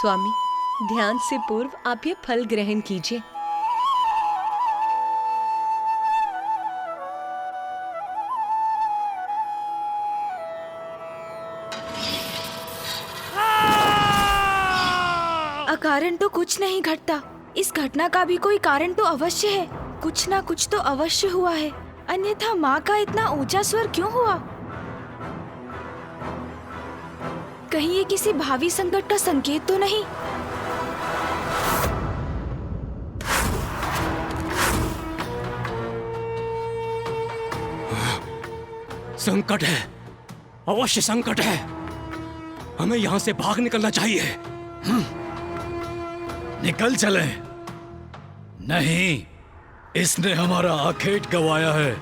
स्वामी, ध्यान से पूर्व आप ये फल ग्रहण कीजिए। अकारण तो कुछ नहीं घटता। इस घटना का भी कोई कारण तो अवश्य है। कुछ ना कुछ तो अवश्य हुआ है, अन्यथा माँ का इतना ऊंचा स्वर क्यों हुआ? कहीं ये किसी भावी संकट का संकेत तो नहीं? संकट है, अवश्य संकट है। हमें यहाँ से भाग निकलना चाहिए। निकल चले। नहीं, इसने हमारा आखेट गंवाया है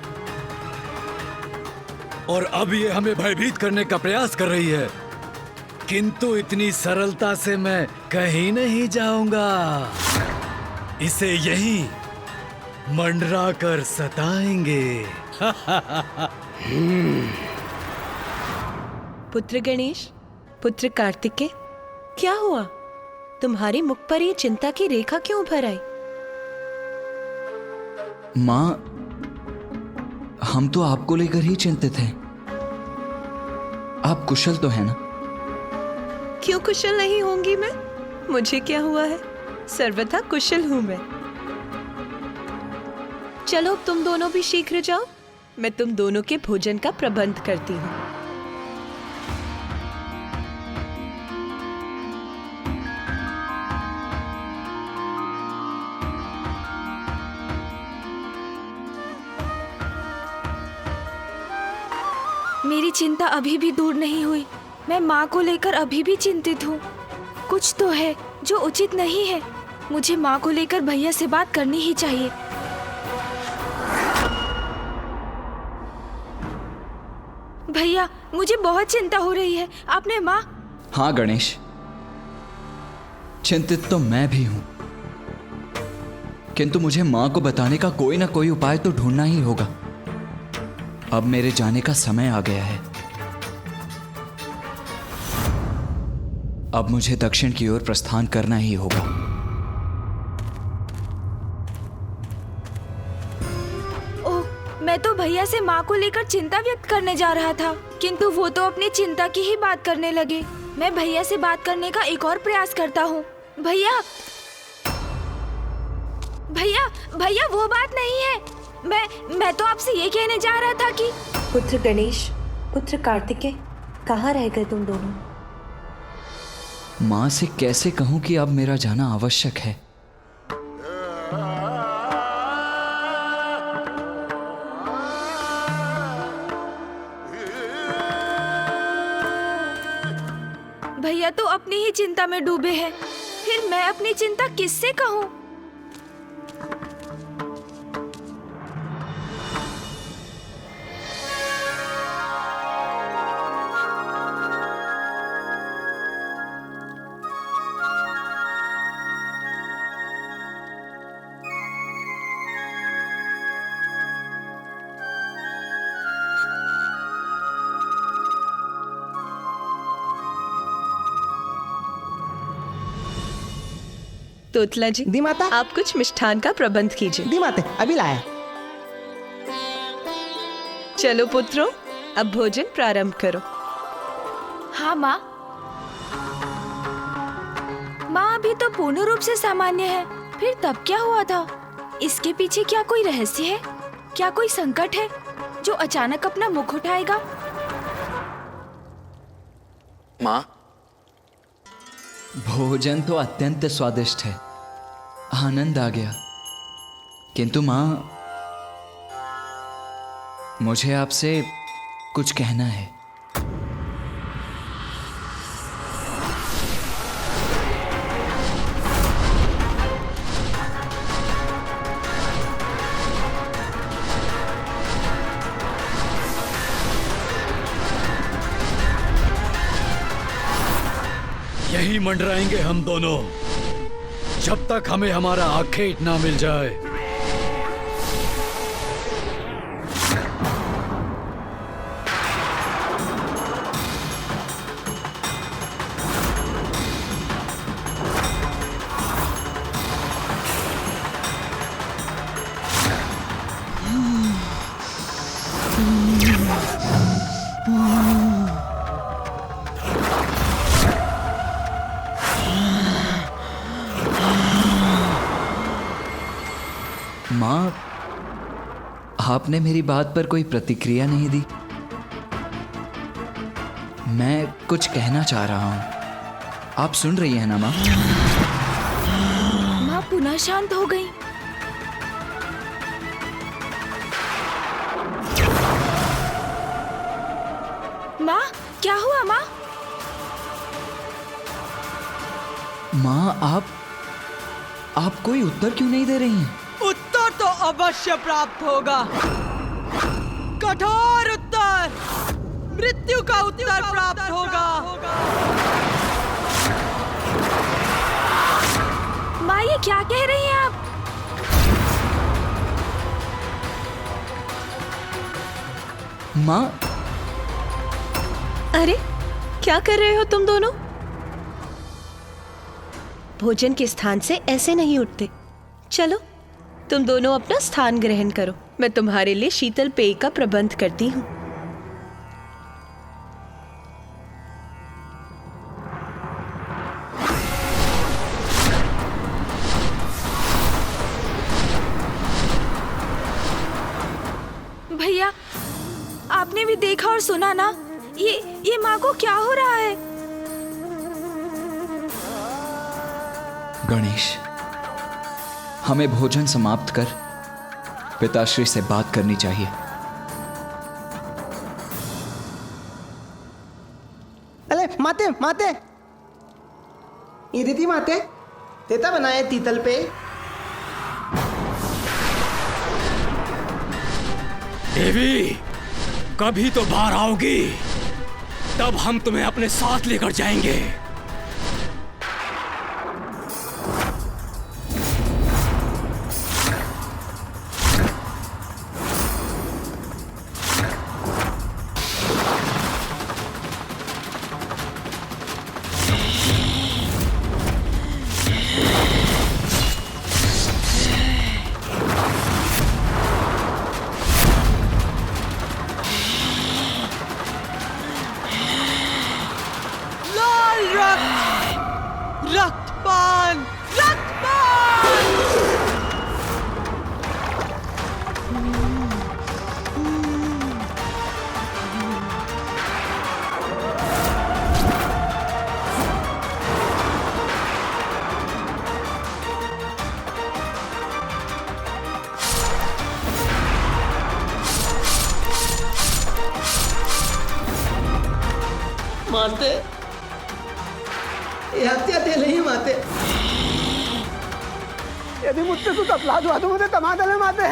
और अब ये हमें भयभीत करने का प्रयास कर रही है, किंतु इतनी सरलता से मैं कहीं नहीं जाऊंगा। इसे यहीं मंडरा कर सताएंगे। पुत्र गणेश, पुत्र कार्तिकेय, क्या हुआ? तुम्हारे मुख पर ये चिंता की रेखा क्यों उभर आई? माँ, हम तो आपको लेकर ही चिंतित हैं। आप कुशल तो है ना? क्यों कुशल नहीं होंगी मैं? मुझे क्या हुआ है? सर्वथा कुशल हूं मैं। चलो तुम दोनों भी शीघ्र जाओ, मैं तुम दोनों के भोजन का प्रबंध करती हूँ। मेरी चिंता अभी भी दूर नहीं हुई। मैं माँ को लेकर अभी भी चिंतित हूँ। कुछ तो है जो उचित नहीं है। मुझे माँ को लेकर भैया से बात करनी ही चाहिए। भैया, मुझे बहुत चिंता हो रही है। आपने माँ? हाँ गणेश, चिंतित तो मैं भी हूं, किंतु मुझे माँ को बताने का कोई ना कोई उपाय तो ढूंढना ही होगा। अब मेरे जाने का समय आ गया है। अब मुझे दक्षिण की ओर प्रस्थान करना ही होगा। ओह, मैं तो भैया से माँ को लेकर चिंता व्यक्त करने जा रहा था, किंतु वो तो अपनी चिंता की ही बात करने लगे। मैं भैया से बात करने का एक और प्रयास करता हूँ। भैया, भैया, भैया, वो बात नहीं है। मैं तो आपसे ये कहने जा रहा था कि पुत्र गणेश, पुत्र कार्तिकेय, कहाँ रह गए तुम दोनों? माँ से कैसे कहूं कि अब मेरा जाना आवश्यक है। भैया तो अपनी ही चिंता में डूबे हैं, फिर मैं अपनी चिंता किससे कहूँ? तोतला जी, दी माता। आप कुछ मिष्ठान का प्रबंध कीजिए। दी माते, अभी लाया। चलो पुत्रों, अब भोजन प्रारंभ करो। हाँ माँ। माँ अभी तो पूर्ण रूप से सामान्य है, फिर तब क्या हुआ था? इसके पीछे क्या कोई रहस्य है? क्या कोई संकट है जो अचानक अपना मुख उठाएगा? माँ, भोजन तो अत्यंत स्वादिष्ट है, आनंद आ गया, किंतु माँ, मुझे आपसे कुछ कहना है। यही मंडराएंगे हम दोनों जब तक हमें हमारा आखेट ना मिल जाए। माँ, आपने मेरी बात पर कोई प्रतिक्रिया नहीं दी। मैं कुछ कहना चाह रहा हूँ, आप सुन रही हैं ना माँ? माँ पुनः शांत हो गई। माँ, क्या हुआ माँ? माँ, आप कोई उत्तर क्यों नहीं दे रही हैं? उत्तर तो अवश्य प्राप्त होगा, कठोर उत्तर, मृत्यु का उत्तर प्राप्त होगा। माँ, ये क्या कह रही हैं आप? माँ, अरे क्या कर रहे हो तुम दोनों? भोजन के स्थान से ऐसे नहीं उठते। चलो तुम दोनों अपना स्थान ग्रहण करो, मैं तुम्हारे लिए शीतल पेय का प्रबंध करती हूँ। भैया, आपने भी देखा और सुना ना, ये माँ को क्या हो रहा है? गणेश, हमें भोजन समाप्त कर पिताश्री से बात करनी चाहिए। अरे माते माते, ये दीदी माते, देता बनाए तीतल पे। देवी, कभी तो बाहर आओगी, तब हम तुम्हें अपने साथ लेकर जाएंगे। लाल रक्त, रक्तपान, रक्तपान। माते, ये हत्या ते नहीं माते। यदि मुझसे तू तपला दो तो मुझे तमा दे माते।